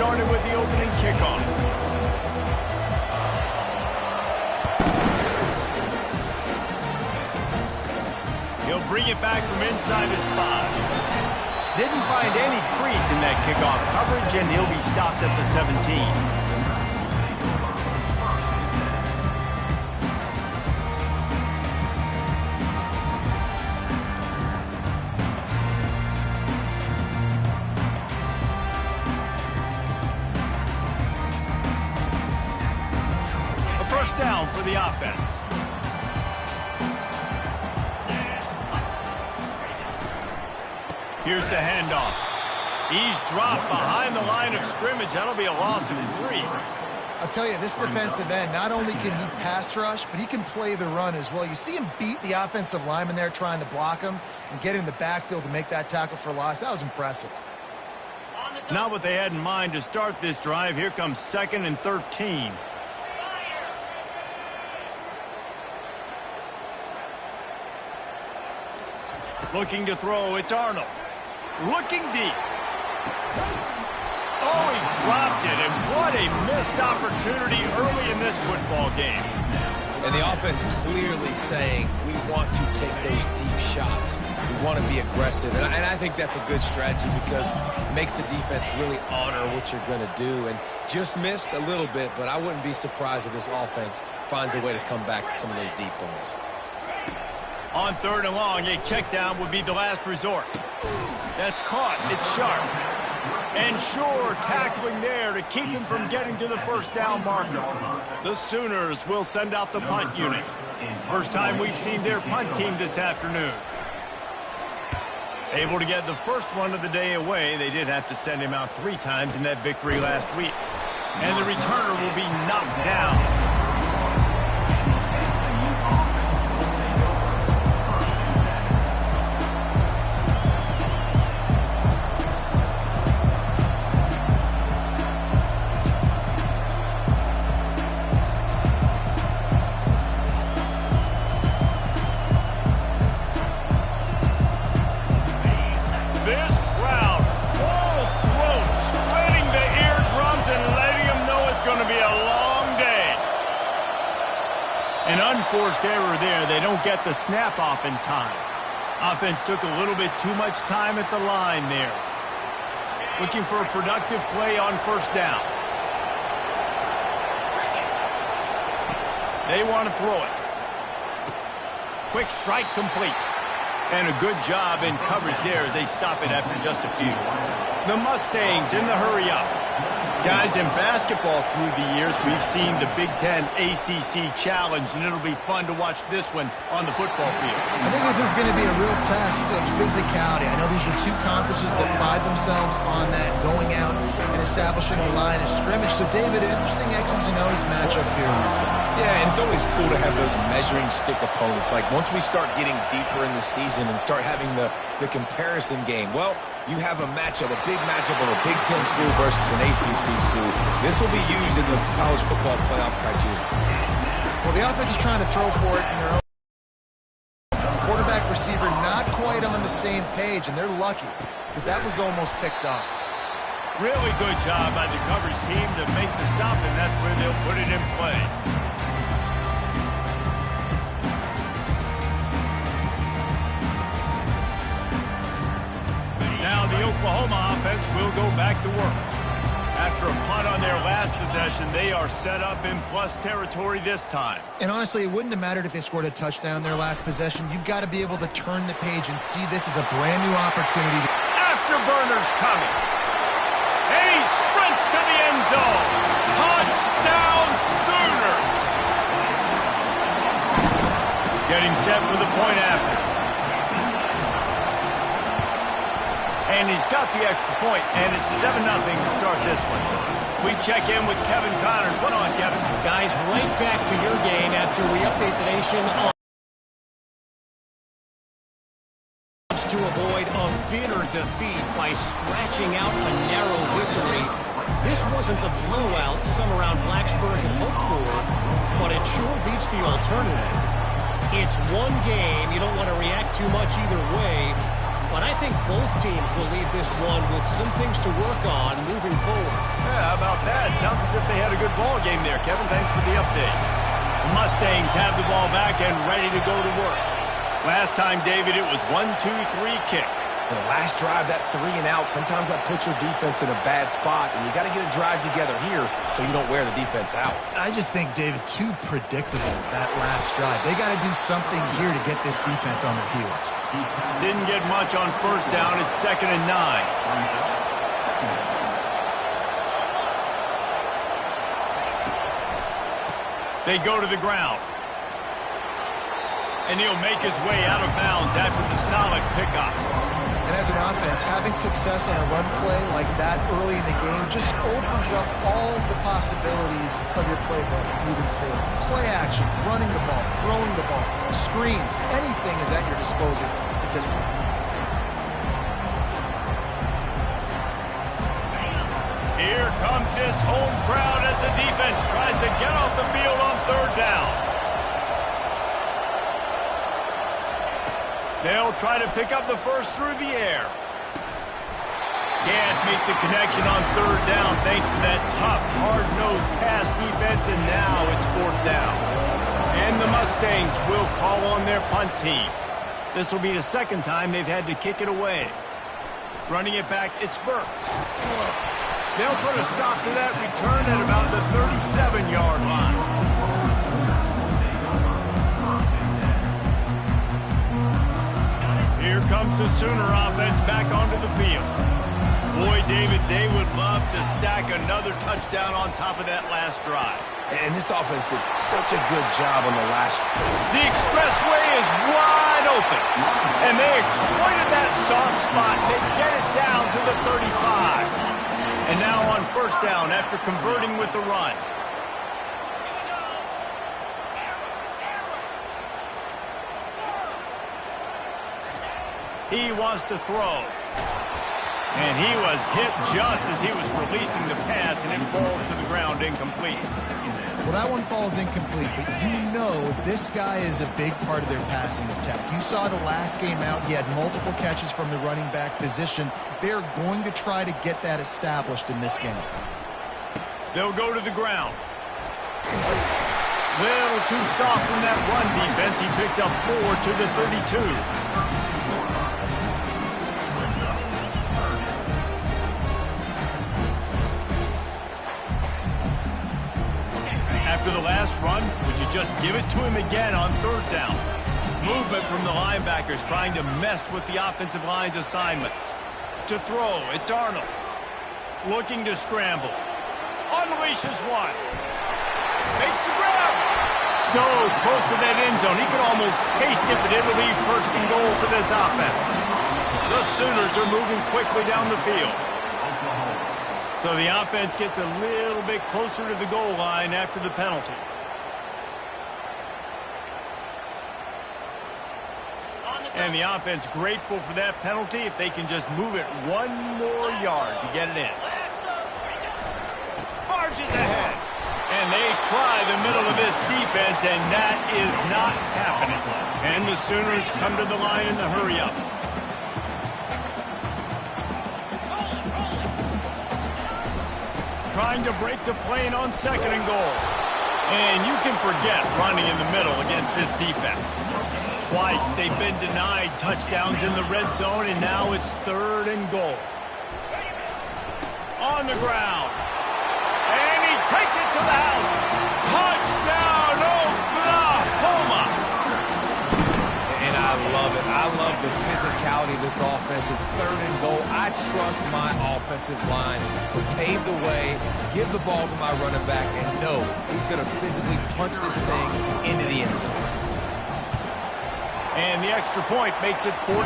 started with the opening kickoff. He'll bring it back from inside his 5. Didn't find any crease in that kickoff coverage, and he'll be stopped at the 17. First down for the offense. Here's the handoff. He's dropped behind the line of scrimmage. That'll be a loss of 3. I'll tell you, this defensive end, not only can he pass rush, but he can play the run as well. You see him beat the offensive lineman there trying to block him and get in the backfield to make that tackle for loss. That was impressive. Not what they had in mind to start this drive. Here comes 2nd and 13. Looking to throw, it's Arnold. Looking deep. Oh, he dropped it, and what a missed opportunity early in this football game. And the offense clearly saying, we want to take those deep shots. We want to be aggressive, and I think that's a good strategy because it makes the defense really honor what you're going to do. And just missed a little bit, but I wouldn't be surprised if this offense finds a way to come back to some of those deep balls. On 3rd and long, a check down would be the last resort. That's caught. It's sharp. And sure, tackling there to keep him from getting to the first down marker. The Sooners will send out the punt unit. First time we've seen their punt team this afternoon. Able to get the first one of the day away. They did have to send him out 3 times in that victory last week. And the returner will be knocked down. An unforced error there. They don't get the snap off in time. Offense took a little bit too much time at the line there. Looking for a productive play on first down. They want to throw it. Quick strike complete. And a good job in coverage there as they stop it after just a few. The Mustangs in the hurry-up. Guys, in basketball through the years, we've seen the Big Ten ACC Challenge, and it'll be fun to watch this one on the football field. I think this is going to be a real test of physicality. I know these are 2 conferences that pride themselves on that, going out and establishing the line of scrimmage. So, David, interesting X's and O's matchup here in this one. Yeah, and it's always cool to have those measuring stick opponents. Like, once we start getting deeper in the season and start having the comparison game, well, you have a matchup, a big matchup of a Big Ten school versus an ACC school. This will be used in the college football playoff criteria. Well, the offense is trying to throw for it in their own. Quarterback receiver not quite on the same page, and they're lucky because that was almost picked off. Really good job by the coverage team to make the stop, and that's where they'll put it in play. Now the Oklahoma offense will go back to work. After a punt on their last possession, they are set up in plus territory this time. And honestly, it wouldn't have mattered if they scored a touchdown their last possession. You've got to be able to turn the page and see this as a brand new opportunity. Afterburner's coming. And he sprints to the end zone. Touchdown Sooners. Getting set for the point after. And he's got the extra point, and it's 7-0 to start this one. We check in with Kevin Connors. What on, Kevin? Guys, right back to your game after we update the nation on to avoid a bitter defeat by scratching out a narrow victory. This wasn't the blowout some around Blacksburg had hoped for, but it sure beats the alternative. It's one game. You don't want to react too much either way. But I think both teams will leave this one with some things to work on moving forward. Yeah, how about that? Sounds as if they had a good ball game there, Kevin. Thanks for the update. The Mustangs have the ball back and ready to go to work. Last time, David, it was 1-2-3 kick. The last drive, that 3 and out, sometimes that puts your defense in a bad spot, and you got to get a drive together here so you don't wear the defense out. I just think, David, too predictable, that last drive. They got to do something here to get this defense on their heels. Didn't get much on first down. It's 2nd and 9. They go to the ground. And he'll make his way out of bounds after the solid pickup. And as an offense, having success on a run play like that early in the game just opens up all the possibilities of your playbook moving forward. Play action, running the ball, throwing the ball, screens, anything is at your disposal at this point. Here comes this home crowd as the defense tries to get off the field on 3rd down. They'll try to pick up the first through the air. Can't make the connection on 3rd down thanks to that tough, hard-nosed pass defense, and now it's 4th down. And the Mustangs will call on their punt team. This will be the 2nd time they've had to kick it away. Running it back, it's Burks. They'll put a stop to that return at about the 37-yard line. Here comes the Sooner offense back onto the field. Boy, David, they would love to stack another touchdown on top of that last drive. And this offense did such a good job on the last. The expressway is wide open. And they exploited that soft spot. They get it down to the 35. And now on 1st down after converting with the run. He wants to throw. And he was hit just as he was releasing the pass, and it falls to the ground incomplete. Well, that one falls incomplete, but you know this guy is a big part of their passing attack. You saw the last game out, he had multiple catches from the running back position. They're going to try to get that established in this game. They'll go to the ground. Little too soft in that run defense. He picks up 4 to the 32. After the last run, would you just give it to him again on 3rd down? Movement from the linebackers trying to mess with the offensive line's assignments. To throw, it's Arnold. Looking to scramble. Unleashes one. Makes the grab. So close to that end zone, he could almost taste it, but it'll be 1st and goal for this offense. The Sooners are moving quickly down the field. So the offense gets a little bit closer to the goal line after the penalty. And the offense grateful for that penalty if they can just move it 1 more yard to get it in. Barges ahead. And they try the middle of this defense, and that is not happening. And the Sooners come to the line in the hurry-up. Trying to break the plane on 2nd and goal. And you can forget running in the middle against this defense. Twice they've been denied touchdowns in the red zone, and now it's 3rd and goal. On the ground. And he takes it to the house. Touchdown, Oklahoma! And I love it. I love the physicality of this offense. It's 3rd and goal. I trust my offensive line to pave the way, give the ball to my running back, and know he's going to physically punch this thing into the end zone. And the extra point makes it 14-0.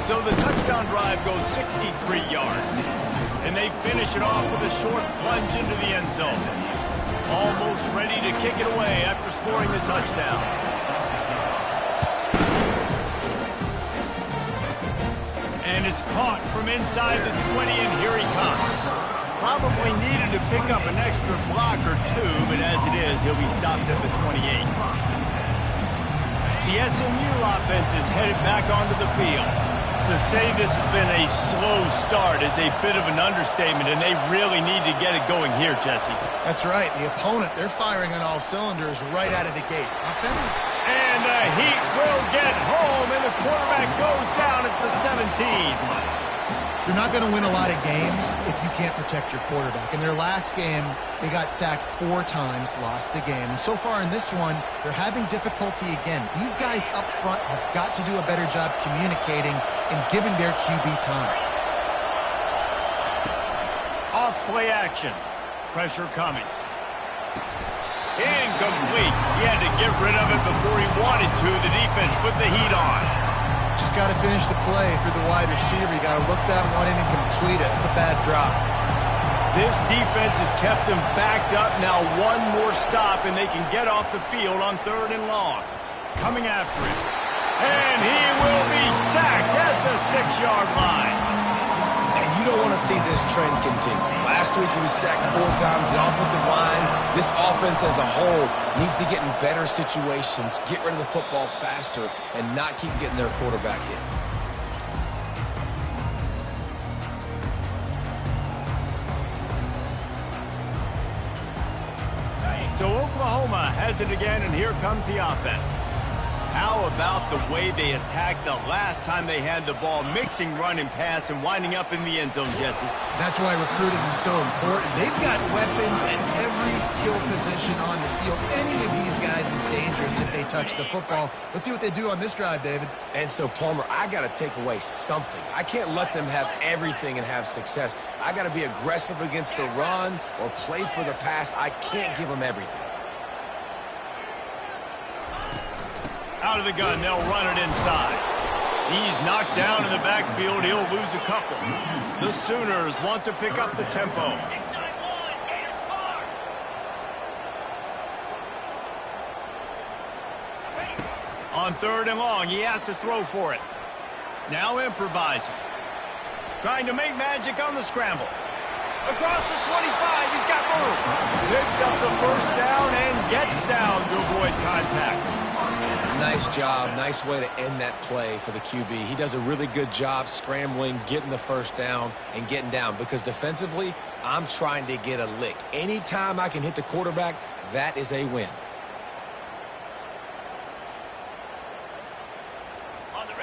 So the touchdown drive goes 63 yards. And they finish it off with a short plunge into the end zone. Almost ready to kick it away after scoring the touchdown. And it's caught from inside the 20, and here he comes. Probably needed to pick up an extra block or two, but as it is, he'll be stopped at the 28. The SMU offense is headed back onto the field. To say this has been a slow start is a bit of an understatement, and they really need to get it going here, Jesse. That's right. The opponent, they're firing on all cylinders right out of the gate. Offensive. And the Heat will get home, and the quarterback goes down at the 17. You're not going to win a lot of games if you can't protect your quarterback. In their last game, they got sacked 4 times, lost the game. And so far in this one, they're having difficulty again. These guys up front have got to do a better job communicating and giving their QB time. Off play action. Pressure coming. Incomplete. He had to get rid of it before he wanted to. The defense put the heat on. Just got to finish the play for the wide receiver. You got to look that one in and complete it. It's a bad drop. This defense has kept them backed up. Now one more stop, and they can get off the field on 3rd and long. Coming after him. And he will be sacked at the 6-yard line. And you don't want to see this trend continue. Last week he was sacked 4 times. The offensive line, this offense as a whole, needs to get in better situations, get rid of the football faster, and not keep getting their quarterback hit. So Oklahoma has it again, and here comes the offense. How about the way they attacked the last time they had the ball, mixing run and pass and winding up in the end zone, Jesse? That's why recruiting is so important. They've got weapons at every skill position on the field. Any of these guys is dangerous if they touch the football. Let's see what they do on this drive, David. And so, Palmer, I got to take away something. I can't let them have everything and have success. I got to be aggressive against the run or play for the pass. I can't give them everything. Out of the gun, they'll run it inside. He's knocked down in the backfield. He'll lose a couple. The Sooners want to pick up the tempo. On 3rd and long, he has to throw for it. Now improvising. Trying to make magic on the scramble. Across the 25, he's got room. Picks up the 1st down and gets down to avoid contact. Nice job. Nice way to end that play for the QB. He does a really good job scrambling, getting the 1st down, and getting down. Because defensively, I'm trying to get a lick. Anytime I can hit the quarterback, that is a win.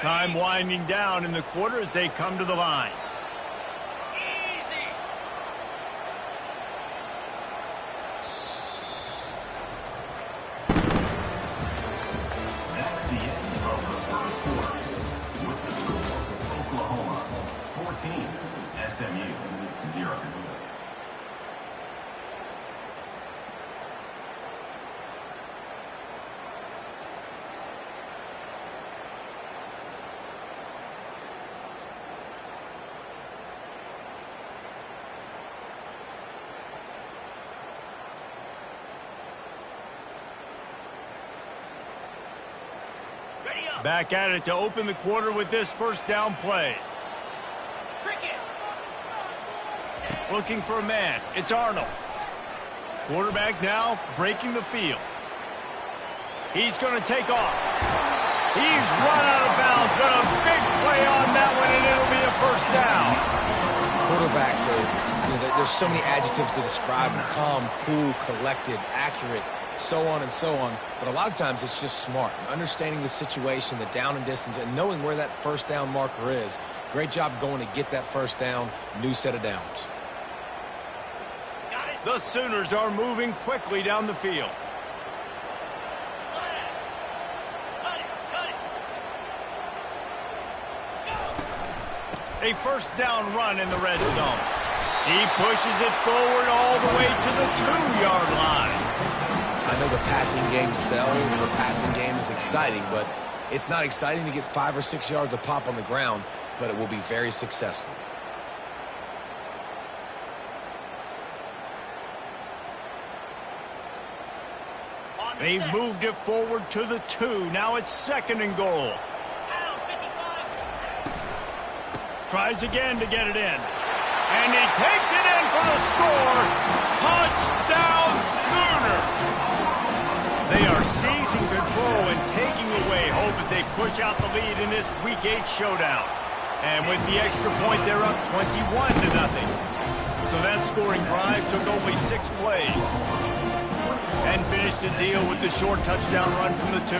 Time winding down in the quarter as they come to the line. SMU 0. Back at it to open the quarter with this 1st down play. Looking for a man. It's Arnold. Quarterback now breaking the field. He's going to take off. He's run out of bounds, but a big play on that one, and it'll be a 1st down. Quarterbacks are, there's so many adjectives to describe them. Calm, cool, collected, accurate, so on and so on. But a lot of times it's just smart. Understanding the situation, the down and distance, and knowing where that 1st down marker is. Great job going to get that 1st down. New set of downs. The Sooners are moving quickly down the field. A 1st down run in the red zone. He pushes it forward all the way to the 2-yard line. I know the passing game sells, the passing game is exciting, but it's not exciting to get 5 or 6 yards a pop on the ground, but it will be very successful. They've moved it forward to the 2. Now it's 2nd and goal. Tries again to get it in. And he takes it in for the score. Touchdown Sooners! They are seizing control and taking away hope as they push out the lead in this Week 8 showdown. And with the extra point, they're up 21-0. So that scoring drive took only 6 plays. And finished the deal with the short touchdown run from the 2.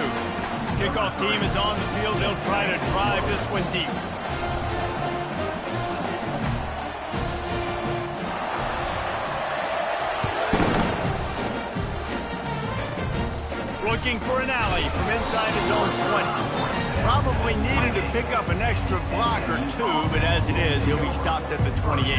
Kickoff team is on the field. They'll try to drive this one deep. Looking for an alley from inside his own 20. Probably needed to pick up an extra block or 2, but as it is, he'll be stopped at the 28.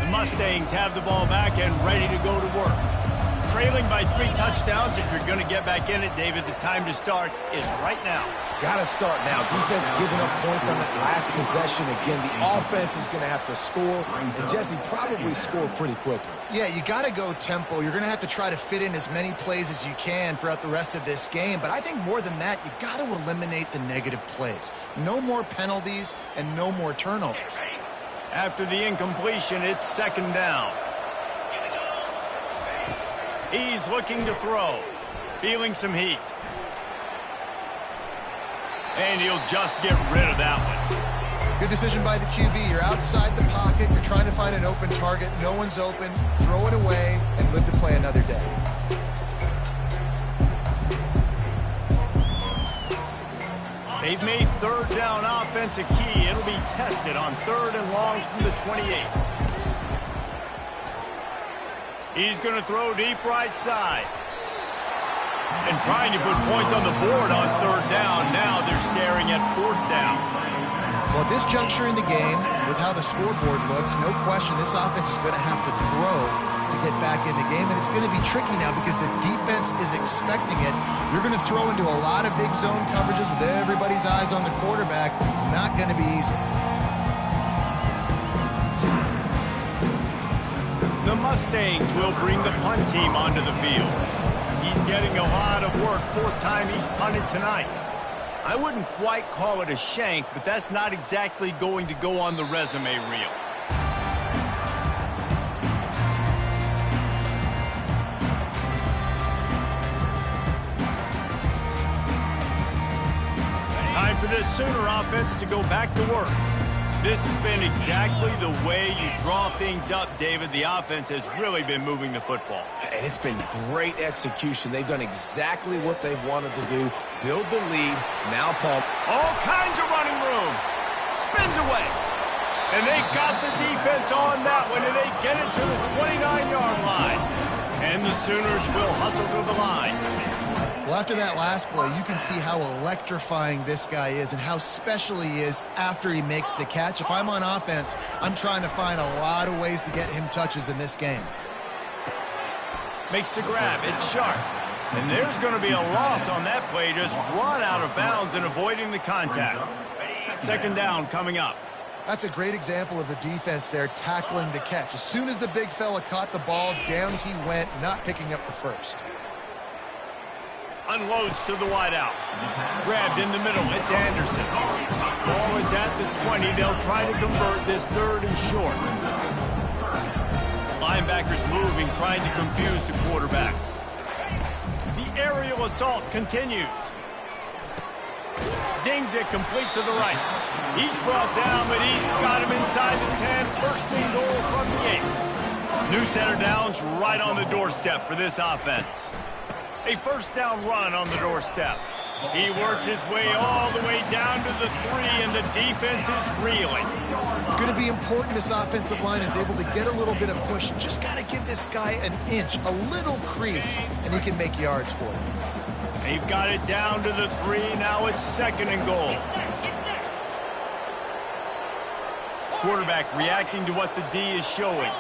The Mustangs have the ball back and ready to go to work. Trailing by 3 touchdowns. If you're going to get back in it, David, the time to start is right now. Got to start now. Defense giving up points on that last possession. Again, the offense is going to have to score, and Jesse probably score pretty quickly. Yeah, you got to go tempo. You're going to have to try to fit in as many plays as you can throughout the rest of this game. But I think more than that, you got to eliminate the negative plays. No more penalties and no more turnovers. After the incompletion, it's 2nd down. He's looking to throw. Feeling some heat. And he'll just get rid of that one. Good decision by the QB. You're outside the pocket. You're trying to find an open target. No one's open. Throw it away and live to play another day. They've made 3rd down offense a key. It'll be tested on 3rd and long from the 28. He's going to throw deep right side. And trying to put points on the board on 3rd down. Now they're staring at 4th down. Well, at this juncture in the game, with how the scoreboard looks, no question this offense is going to have to throw to get back in the game. And it's going to be tricky now because the defense is expecting it. You're going to throw into a lot of big zone coverages with everybody's eyes on the quarterback. Not going to be easy. The Mustangs will bring the punt team onto the field. He's getting a lot of work. 4th time he's punted tonight. I wouldn't quite call it a shank, but that's not exactly going to go on the resume reel. Time for this Sooner offense to go back to work. This has been exactly the way you draw things up, David. The offense has really been moving the football. And it's been great execution. They've done exactly what they've wanted to do. Build the lead. Now pump. All kinds of running room. Spins away. And they got the defense on that one, and they get it to the 29-yard line. And the Sooners will hustle to the line. Well, after that last play, you can see how electrifying this guy is and how special he is after he makes the catch. If I'm on offense, I'm trying to find a lot of ways to get him touches in this game. Makes the grab. It's sharp. And there's going to be a loss on that play. Just run out of bounds and avoiding the contact. 2nd down coming up. That's a great example of the defense there tackling the catch. As soon as the big fella caught the ball, down he went, not picking up the first. Unloads to the wideout. Grabbed in the middle. It's Anderson. Ball is at the 20. They'll try to convert this 3rd and short. Linebackers moving, trying to confuse the quarterback. The aerial assault continues. Zings it complete to the right. He's brought down, but he's got him inside the 10. 1st and goal from the 8. New center downs right on the doorstep for this offense. A 1st down run on the doorstep. He works his way all the way down to the 3, and the defense is reeling. It's going to be important this offensive line is able to get a little bit of push. You just got to give this guy an inch, a little crease, and he can make yards for it. They've got it down to the 3. Now it's 2nd and goal. Quarterback reacting to what the D is showing.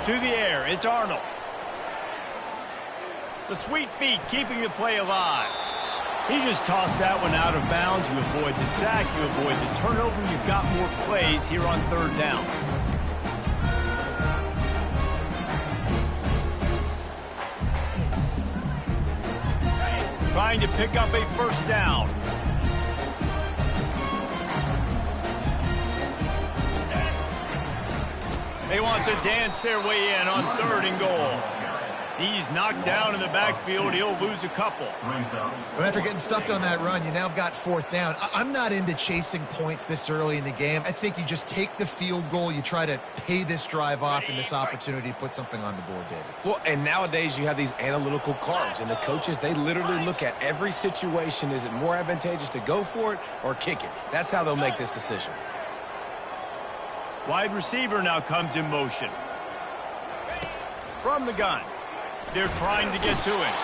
To the air, it's Arnold. The sweet feet keeping the play alive. He just tossed that one out of bounds. You avoid the sack, you avoid the turnover. You've got more plays here on 3rd down. Trying to pick up a 1st down. They want to dance their way in on 3rd and goal. He's knocked down in the backfield. He'll lose a couple. But after getting stuffed on that run, you now have got 4th down. I'm not into chasing points this early in the game. I think you just take the field goal. You try to pay this drive off and this opportunity to put something on the board, David. Well, and nowadays you have these analytical cards, and the coaches, they literally look at every situation. Is it more advantageous to go for it or kick it? That's how they'll make this decision. Wide receiver now comes in motion. From the gun. They're trying to get to him.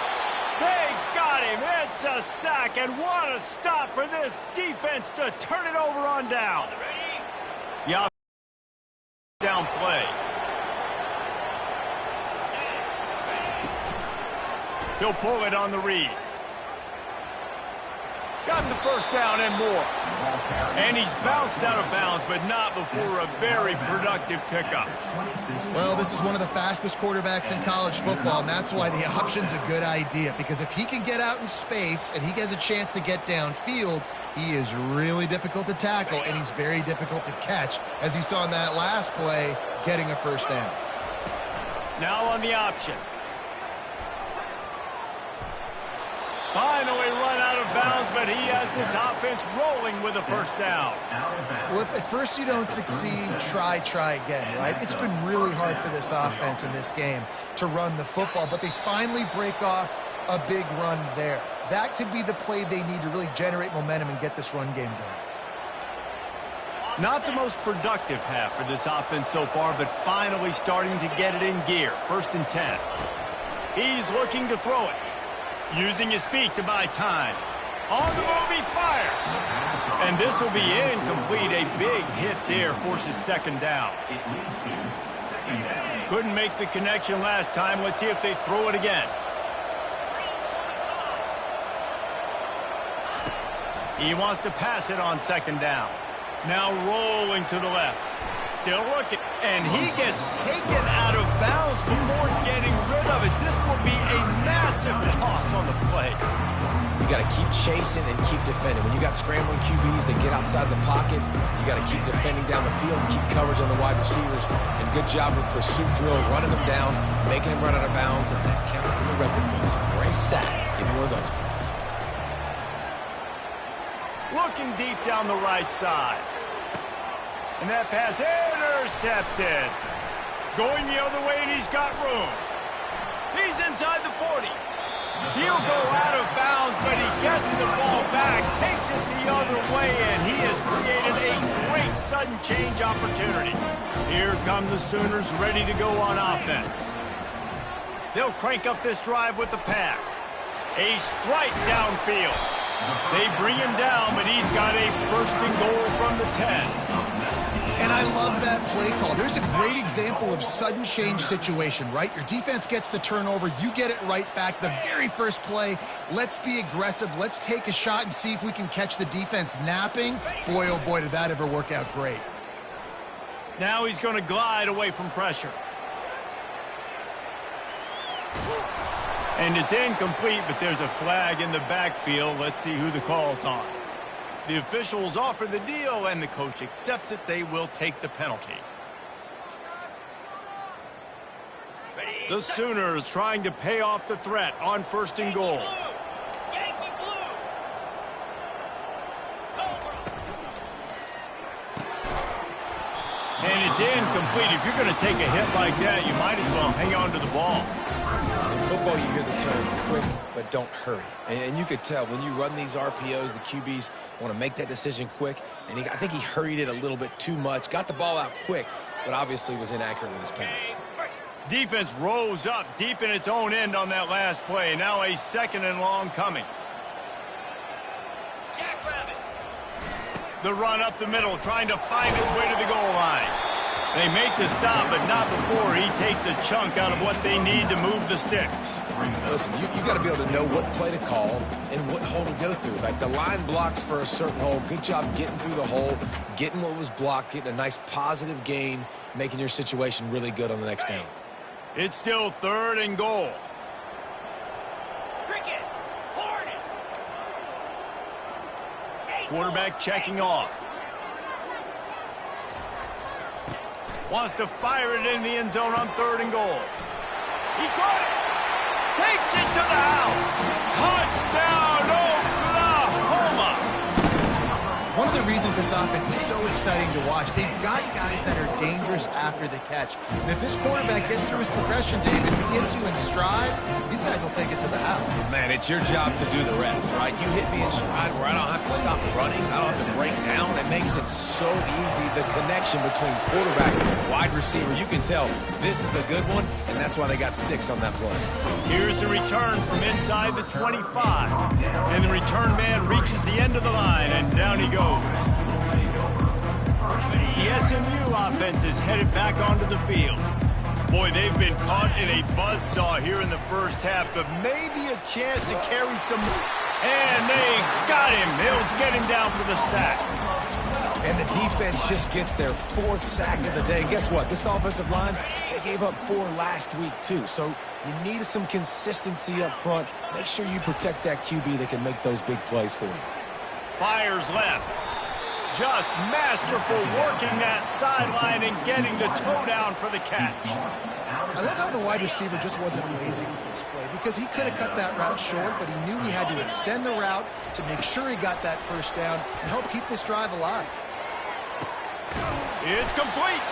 They got him. It's a sack, and what a stop for this defense to turn it over on down. Yeah, down play. He'll pull it on the read. Got the 1st down and more. And he's bounced out of bounds, but not before a very productive pickup. Well, this is one of the fastest quarterbacks in college football, and that's why the option's a good idea, because if he can get out in space and he has a chance to get downfield, he is really difficult to tackle, and he's very difficult to catch, as you saw in that last play, getting a 1st down. Now on the option. Finally run out of bounds, but he has this offense rolling with a 1st down. Well, if at first you don't succeed, try again, right? It's been really hard for this offense in this game to run the football, but they finally break off a big run there. That could be the play they need to really generate momentum and get this run game going. Not the most productive half for this offense so far, but finally starting to get it in gear. 1st and 10. He's looking to throw it. Using his feet to buy time. On the move, he fires. And this will be incomplete. A big hit there forces 2nd down. Couldn't make the connection last time. Let's see if they throw it again. He wants to pass it on 2nd down. Now rolling to the left. Still looking. And he gets taken out of bounds before getting rid of it. This will be a massive loss on the play. You got to keep chasing and keep defending. When you got scrambling QBs that get outside the pocket, you got to keep defending down the field and keep coverage on the wide receivers. And good job with pursuit drill, running them down, making them run out of bounds, and that counts in the record books for a sack. Give me one of those, please. Looking deep down the right side. And that pass intercepted. Going the other way, and he's got room. He's inside the 40. He'll go out of bounds, but he gets the ball back, takes it the other way, and he has created a great sudden change opportunity. Here come the Sooners ready to go on offense. They'll crank up this drive with the pass. A strike downfield. They bring him down, but he's got a 1st and goal from the 10. And I love that play call. There's a great example of sudden change situation, right? Your defense gets the turnover. You get it right back. The very first play, let's be aggressive. Let's take a shot and see if we can catch the defense napping. Boy, oh boy, did that ever work out great. Now he's going to glide away from pressure. And it's incomplete, but there's a flag in the backfield. Let's see who the call's on. The officials offer the deal, and the coach accepts it. They will take the penalty. The Sooners trying to pay off the threat on 1st and goal. And it's incomplete. If you're going to take a hit like that, you might as well hang on to the ball. In football, you hear the term quick, but don't hurry. And you could tell when you run these RPOs, the QBs want to make that decision quick. And I think he hurried it a little bit too much. Got the ball out quick, but obviously was inaccurate with his pass. Defense rose up deep in its own end on that last play. Now a 2nd and long coming. The run up the middle, trying to find his way to the goal line. They make the stop, but not before he takes a chunk out of what they need to move the sticks. Listen, you got to be able to know what play to call and what hole to go through. Like the line blocks for a certain hole. Good job getting through the hole, getting what was blocked, getting a nice positive gain, making your situation really good on the next down. It's still 3rd and goal. Quarterback checking off. Wants to fire it in the end zone on 3rd and goal. He caught it. Takes it to the house. Touchdown, Oklahoma. One of the reasons this offense is so exciting to watch, they've got guys that are dangerous after the catch. And if this quarterback gets through his progression, David, if he gets you in stride, these guys will take it to the house. Man, it's your job to do the rest, right? You hit me in stride where I don't have to stop running. I don't have to break down. It makes it so easy. The connection between quarterback and wide receiver, you can tell this is a good one, and that's why they got 6 on that play. Here's the return from inside the 25. And the return man reaches the end of the line, and down he goes. The SMU offense is headed back onto the field. Boy, they've been caught in a buzzsaw here in the first half, but maybe a chance to carry some. And they got him. They'll get him down for the sack. And the defense just gets their 4th sack of the day. And guess what? This offensive line, they gave up 4 last week, too. So you need some consistency up front. Make sure you protect that QB that can make those big plays for you. Fires left. Just masterful working that sideline and getting the toe down for the catch. I love how the wide receiver just wasn't lazy with this play because he could have cut that route short, but he knew he had to extend the route to make sure he got that first down and help keep this drive alive. It's complete.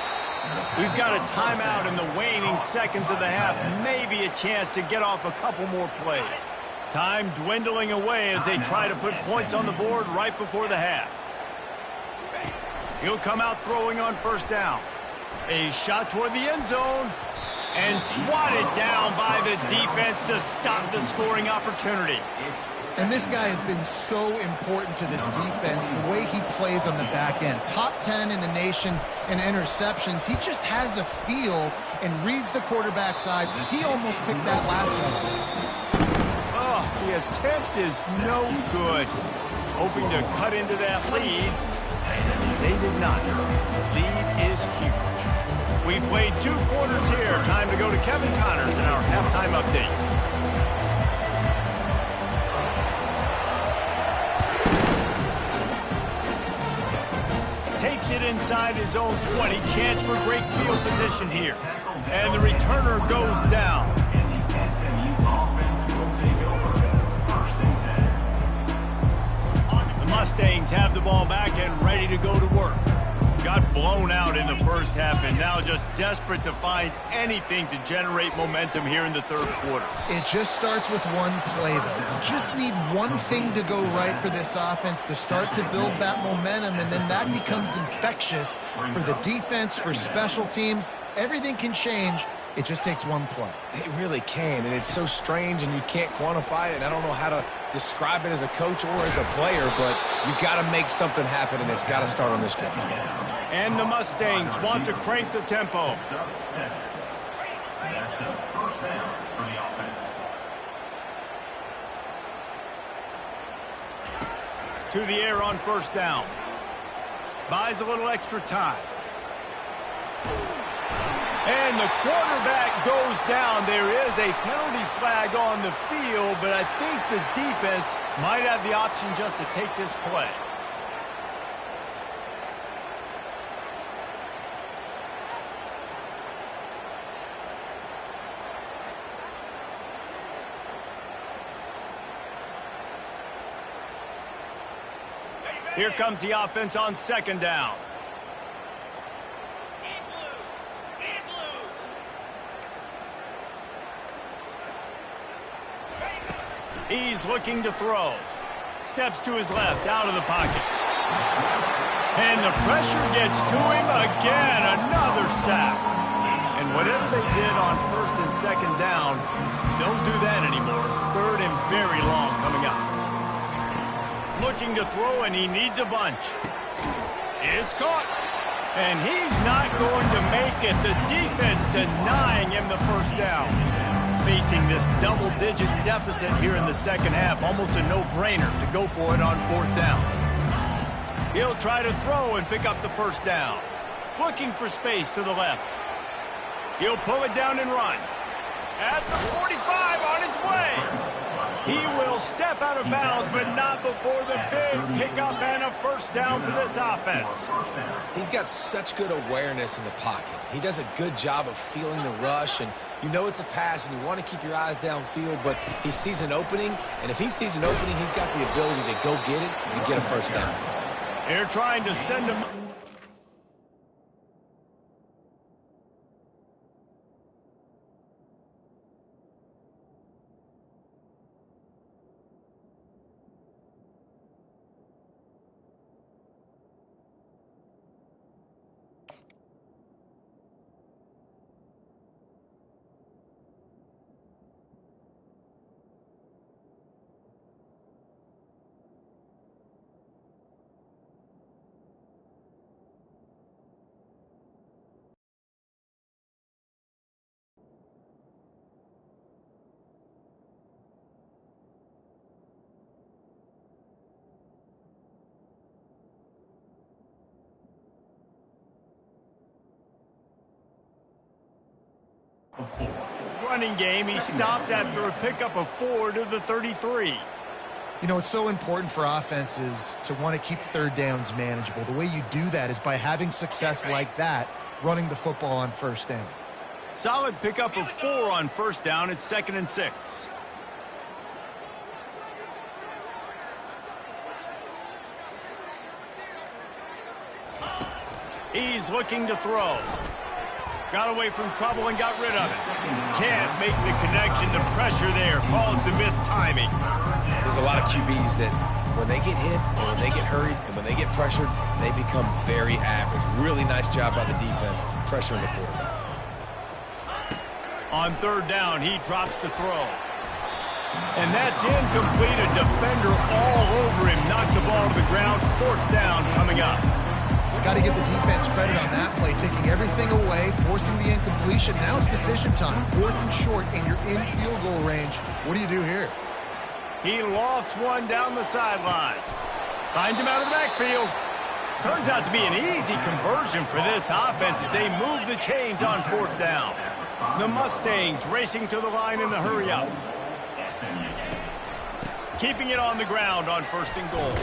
We've got a timeout in the waning seconds of the half. Maybe a chance to get off a couple more plays. Time dwindling away as they try to put points on the board right before the half. He'll come out throwing on 1st down. A shot toward the end zone. And swatted down by the defense to stop the scoring opportunity. And this guy has been so important to this defense, the way he plays on the back end. Top 10 in the nation in interceptions. He just has a feel and reads the quarterback's eyes. He almost picked that last one. Oh, the attempt is no good. Hoping to cut into that lead. They did not. Lead is huge. We've played 2 quarters here. Time to go to Kevin Connors in our halftime update. Takes it inside his own 20. Chance for great field position here. And the returner goes down. The Mustangs have the ball back and ready to go to work. Got blown out in the first half and now just desperate to find anything to generate momentum here in the 3rd quarter. It just starts with one play, though. You just need one thing to go right for this offense to start to build that momentum, and then that becomes infectious for the defense, for special teams. Everything can change. It just takes one play. It really can, and it's so strange, and you can't quantify it, and I don't know how to describe it as a coach or as a player, but you got to make something happen, and it's got to start on this drive. And the Mustangs want to crank the tempo. To the air on 1st down. Buys a little extra time. And the quarterback goes down. There is a penalty flag on the field, but I think the defense might have the option just to take this play. Here comes the offense on 2nd down. He's looking to throw. Steps to his left, out of the pocket. And the pressure gets to him again. Another sack. And whatever they did on 1st and 2nd down, don't do that anymore. 3rd and very long coming up. Looking to throw, and he needs a bunch. It's caught. And he's not going to make it. The defense denying him the 1st down. Facing this double-digit deficit here in the 2nd half. Almost a no-brainer to go for it on 4th down. He'll try to throw and pick up the 1st down. Looking for space to the left. He'll pull it down and run. At the 45 on his way. He will step out of bounds, but not before the big pickup and a first down for this offense. He's got such good awareness in the pocket. He does a good job of feeling the rush, and you know it's a pass, and you want to keep your eyes downfield, but he sees an opening, and if he sees an opening, he's got the ability to go get it and get a first down. They're trying to send him. Running game, he stopped after a pickup of 4 to the 33. You know, it's so important for offenses to want to keep third downs manageable. The way you do that is by having success like that, running the football on first down. Solid pickup of 4 on first down. It's 2nd and 6. He's looking to throw. Got away from trouble and got rid of it. Can't make the connection. The pressure there caused the missed timing. There's a lot of QBs that when they get hit, and when they get hurried, and when they get pressured, they become very average. Really nice job by the defense pressuring the quarterback. On third down, he drops to throw. And that's incomplete. A defender all over him. Knocked the ball to the ground. 4th down coming up. Got to give the defense credit on that play, taking everything away, forcing the incompletion. Now it's decision time. 4th and short, and you're in field goal range. What do you do here? He lofts one down the sideline. Finds him out of the backfield. Turns out to be an easy conversion for this offense as they move the chains on 4th down. The Mustangs racing to the line in the hurry-up. Keeping it on the ground on 1st and goal.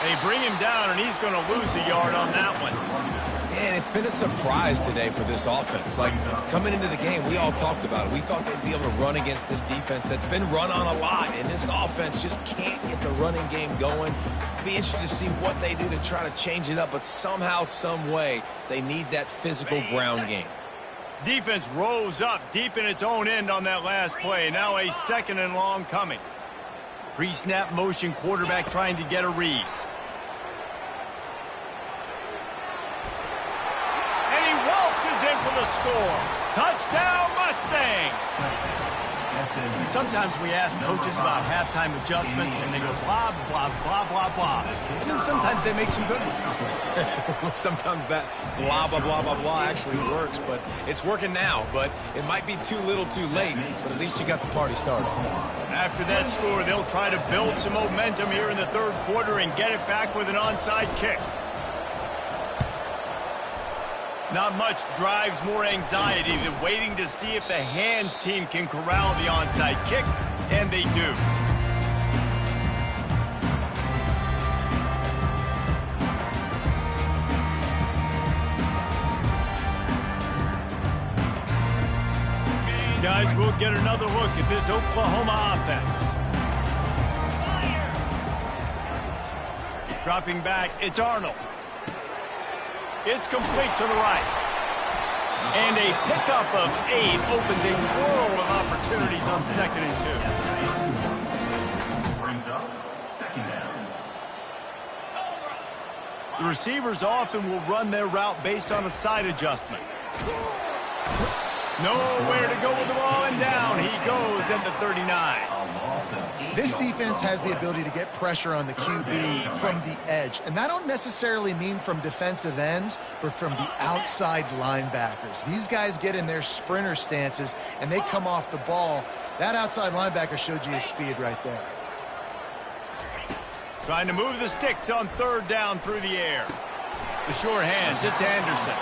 They bring him down, and he's going to lose a yard on that one. And it's been a surprise today for this offense. Like, coming into the game, we all talked about it. We thought they'd be able to run against this defense that's been run on a lot, and this offense just can't get the running game going. Be interested to see what they do to try to change it up, but somehow, some way, they need that physical ground game. Defense rose up deep in its own end on that last play. Now a 2nd and long coming. Pre-snap motion, quarterback trying to get a read. In for the score. Touchdown, Mustangs! Sometimes we ask coaches about halftime adjustments, and they go blah, blah, blah, blah, blah. And then sometimes they make some good ones. Sometimes that blah, blah, blah, blah, blah actually works, but it's working now. But it might be too little too late, but at least you got the party started. After that score, they'll try to build some momentum here in the 3rd quarter and get it back with an onside kick. Not much drives more anxiety than waiting to see if the hands team can corral the onside kick, and they do. Guys, we'll get another look at this Oklahoma offense. Dropping back, it's Arnold. It's complete to the right. And a pickup of 8 opens a world of opportunities on 2nd and 2. Brings up 2nd down. The receivers often will run their route based on a side adjustment. Nowhere to go with the ball, and down he goes at the 39. This defense has the ability to get pressure on the QB from the edge. And that don't necessarily mean from defensive ends, but from the outside linebackers. These guys get in their sprinter stances, and they come off the ball. That outside linebacker showed you his speed right there. Trying to move the sticks on 3rd down through the air. The short hands, it's Anderson.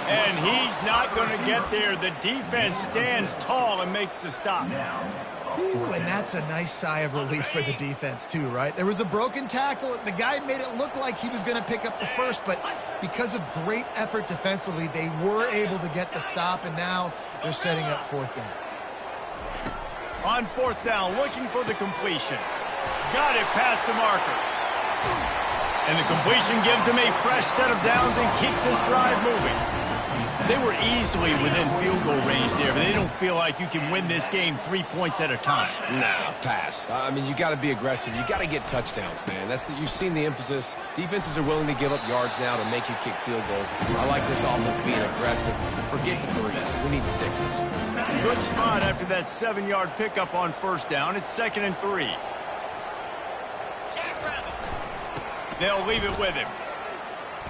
And he's not going to get there. The defense stands tall and makes the stop. Ooh, and that's a nice sigh of relief for the defense too, right? There was a broken tackle. The guy made it look like he was going to pick up the first, but because of great effort defensively, they were able to get the stop, and now they're setting up fourth down. On fourth down, looking for the completion. Got it past the marker. And the completion gives him a fresh set of downs and keeps this drive moving. They were easily within field goal range there, but they don't feel like you can win this game 3 points at a time. Nah, pass. I mean, you got to be aggressive. You got to get touchdowns, man. You've seen the emphasis. Defenses are willing to give up yards now to make you kick field goals. I like this offense being aggressive. Forget the threes. We need sixes. Good spot after that 7-yard pickup on first down. It's 2nd and 3. They'll leave it with him.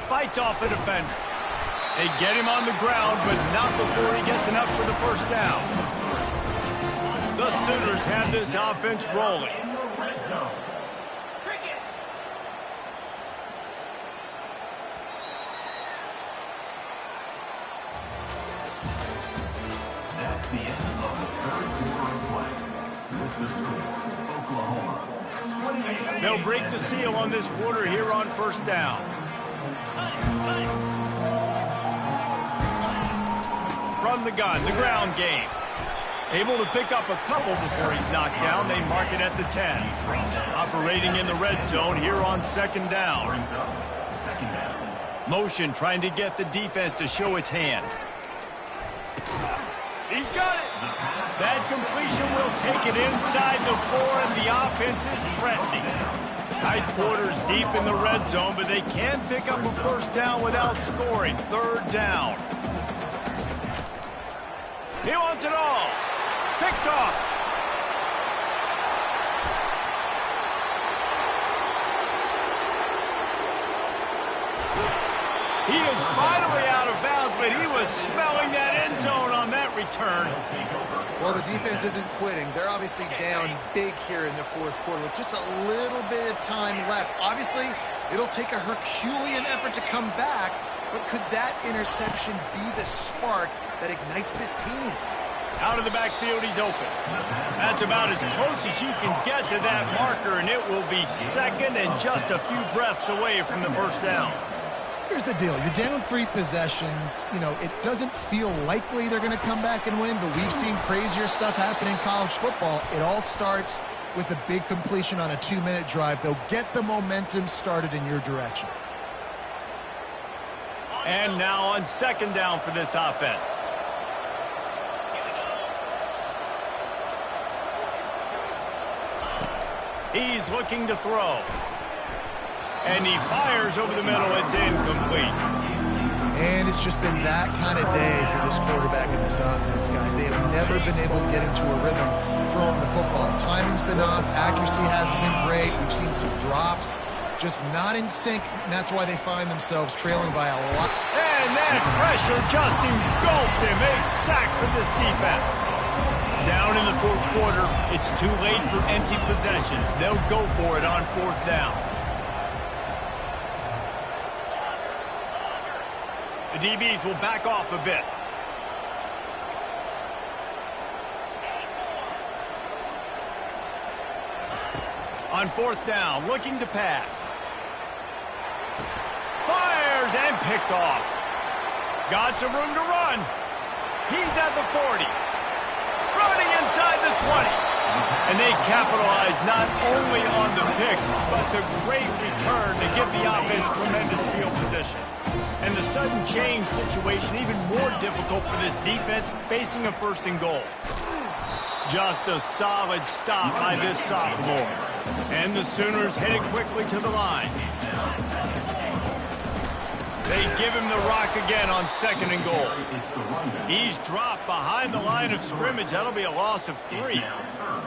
Fights off a defender. They get him on the ground, but not before he gets enough for the first down. The Sooners have this offense rolling. That's the end of the third quarter of play. With the score, Oklahoma 28. They'll break the seal on this quarter here on first down. From the gun, the ground game. Able to pick up a couple before he's knocked down. They mark it at the 10. Operating in the red zone here on 2nd down. Motion trying to get the defense to show its hand. He's got it. That completion will take it inside the 4, and the offense is threatening. Tight quarters deep in the red zone, but they can pick up a first down without scoring. 3rd down. He wants it all. Picked off. He is finally out of bounds, but he was smelling that end zone on that return. Well, the defense isn't quitting. They're obviously down big here in the fourth quarter with just a little bit of time left. Obviously, it'll take a Herculean effort to come back, but could that interception be the spark that ignites this team? Out of the backfield, he's open. That's about as close as you can get to that marker, and it will be 2nd and just a few breaths away from the first down. Here's the deal. You're down 3 possessions. You know, it doesn't feel likely they're going to come back and win, but we've seen crazier stuff happen in college football. It all starts with a big completion on a 2-minute drive. They'll get the momentum started in your direction. And now on 2nd down for this offense. He's looking to throw. And he fires over the middle. It's incomplete. And it's just been that kind of day for this quarterback and this offense, guys. They have never been able to get into a rhythm throwing the football. Timing's been off. Accuracy hasn't been great. We've seen some drops. Just not in sync, and that's why they find themselves trailing by a lot. And that pressure just engulfed him. A sack for this defense. Down in the fourth quarter, it's too late for empty possessions. They'll go for it on 4th down. The DBs will back off a bit. On 4th down, looking to pass. Fires and picked off. Got some room to run. He's at the 40. Running inside the 20. And they capitalize not only on the pick, but the great return to give the offense tremendous field position. And the sudden change situation even more difficult for this defense facing a 1st and goal. Just a solid stop by this sophomore. And the Sooners headed quickly to the line. They give him the rock again on 2nd and goal. He's dropped behind the line of scrimmage. That'll be a loss of 3.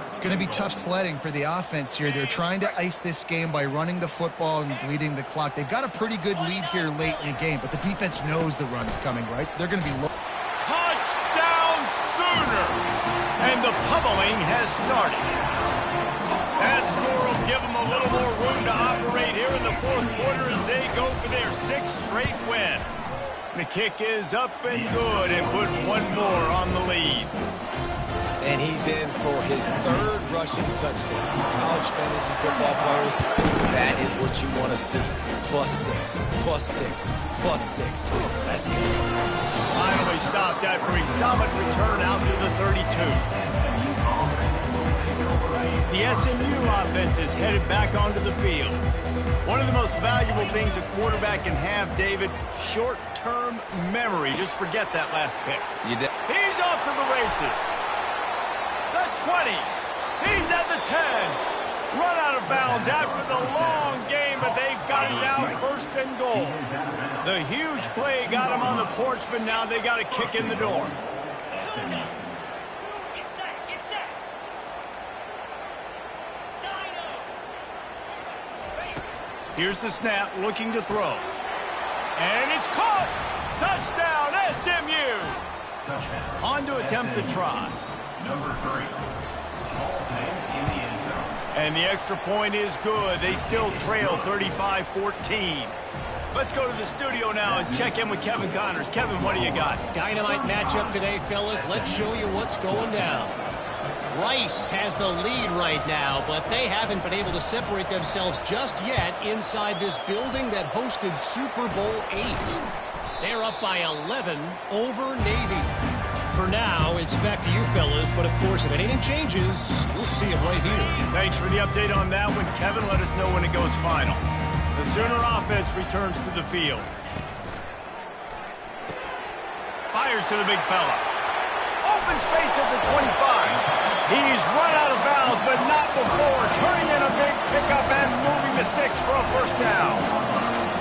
It's going to be tough sledding for the offense here. They're trying to ice this game by running the football and bleeding the clock. They've got a pretty good lead here late in the game, but the defense knows the run's coming, right? So they're going to be touchdown Sooners! And the pummeling has started. That score will give them a little more room to operate here in the fourth quarter as they go for their 6th straight win. The kick is up and good and put one more on the lead. And he's in for his third rushing touchdown. College fantasy football players, that is what you want to see. +6, +6, +6. Let's go. Finally stopped after a solid return out to the 32. The SMU offense is headed back onto the field. One of the most valuable things a quarterback can have, David, short-term memory. Just forget that last pick. He's off to the races. The 20. He's at the 10. Run out of bounds after the long game, but they've got it down 1st and goal. The huge play got him on the porch, but now they got a kick in the door. Here's the snap, looking to throw. And it's caught! Touchdown, SMU! On to attempt the try. Number 3. Ball in the end zone. And the extra point is good. They still trail 35-14. Let's go to the studio now and check in with Kevin Connors. Kevin, what do you got? Dynamite matchup today, fellas. Let's show you what's going down. Rice has the lead right now, but they haven't been able to separate themselves just yet inside this building that hosted Super Bowl VIII. They're up by 11 over Navy. For now, it's back to you, fellas, but of course, if anything changes, you'll see it right here. Thanks for the update on that one, Kevin. Let us know when it goes final. The Sooner offense returns to the field. Fires to the big fella. Open space at the 25. He's run out of bounds, but not before turning in a big pickup and moving the sticks for a first down.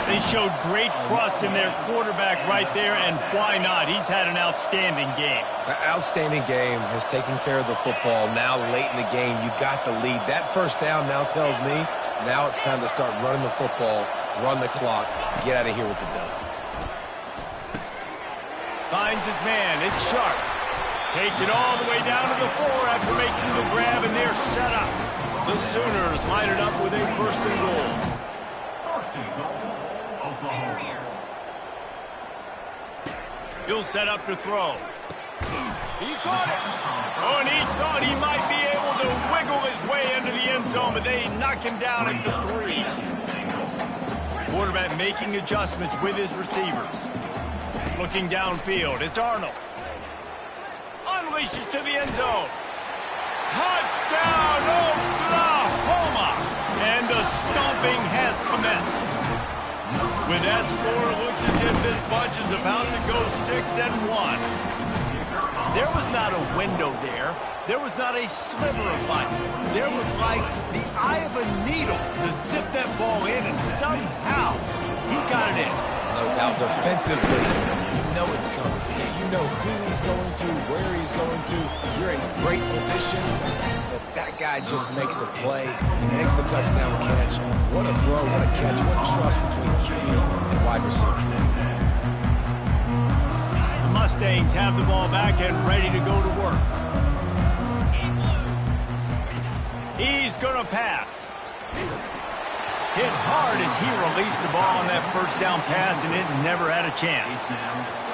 They showed great trust in their quarterback right there, and why not? He's had an outstanding game. An outstanding game, has taken care of the football. Now, late in the game, you got the lead. That first down now tells me now it's time to start running the football, run the clock, get out of here with the dub. Finds his man. It's Sharp. Takes it all the way down to the 4 after making the grab, and they're set up. The Sooners line it up with a 1st and goal. 1st and goal, Oklahoma. He'll set up to throw. He caught it. Oh, and he thought he might be able to wiggle his way into the end zone, but they knock him down at the 3. Quarterback making adjustments with his receivers. Looking downfield, it's Arnold. Unleashes to the end zone. Touchdown, Oklahoma! And the stomping has commenced. With that score, it looks as if this bunch is about to go 6-1. There was not a window there. There was not a sliver of light. There was like the eye of a needle to zip that ball in, and somehow he got it in. No doubt defensively, you know it's coming. You know who he's going to, where he's going to. You're in great position, but that guy just makes a play. He makes the touchdown catch. What a throw, what a catch, what trust between QB and wide receiver. The Mustangs have the ball back and ready to go to work. He's going to pass. Hit hard as he released the ball on that first down pass, and it never had a chance.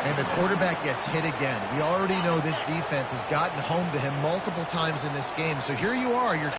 And the quarterback gets hit again. We already know this defense has gotten home to him multiple times in this game. So here you are. You're